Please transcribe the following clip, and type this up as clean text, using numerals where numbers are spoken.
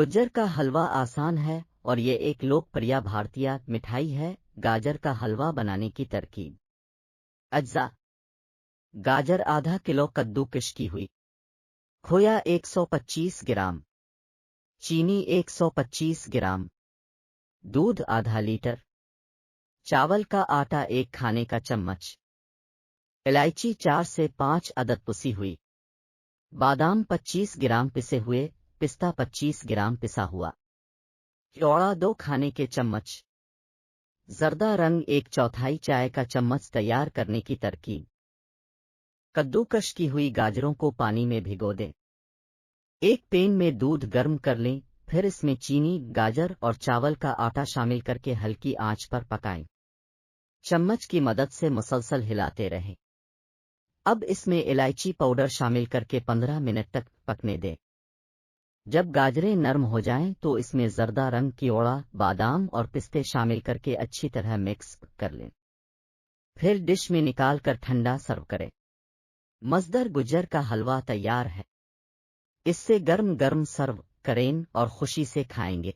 गुज्जर का हलवा आसान है और ये एक लोकप्रिय भारतीय मिठाई है। गाजर का हलवा बनाने की तरकीब। अज्जा: गाजर आधा किलो कद्दूकस की हुई, खोया 125 ग्राम, चीनी 125 ग्राम, दूध आधा लीटर, चावल का आटा 1 खाने का चम्मच, इलायची 4 से 5 अदद पिसी हुई, बादाम 25 ग्राम पिसे हुए, पिस्ता 25 ग्राम पिसा हुआ, चौड़ा 2 खाने के चम्मच, जर्दा रंग 1/4 चाय का चम्मच। तैयार करने की तरकीब। कद्दूकस की हुई गाजरों को पानी में भिगो दें। एक पैन में दूध गर्म कर लें, फिर इसमें चीनी, गाजर और चावल का आटा शामिल करके हल्की आंच पर पकाएं। चम्मच की मदद से मुसलसल हिलाते रहें। अब इसमें इलायची पाउडर शामिल करके 15 मिनट तक पकने दें। जब गाजरें नरम हो जाएं तो इसमें जर्दा रंग की ओड़ा, बादाम और पिस्ते शामिल करके अच्छी तरह मिक्स कर लें। फिर डिश में निकाल कर ठंडा सर्व करें। मज़ेदार गुज्जर का हलवा तैयार है। इससे गर्म गर्म सर्व करें और खुशी से खाएंगे।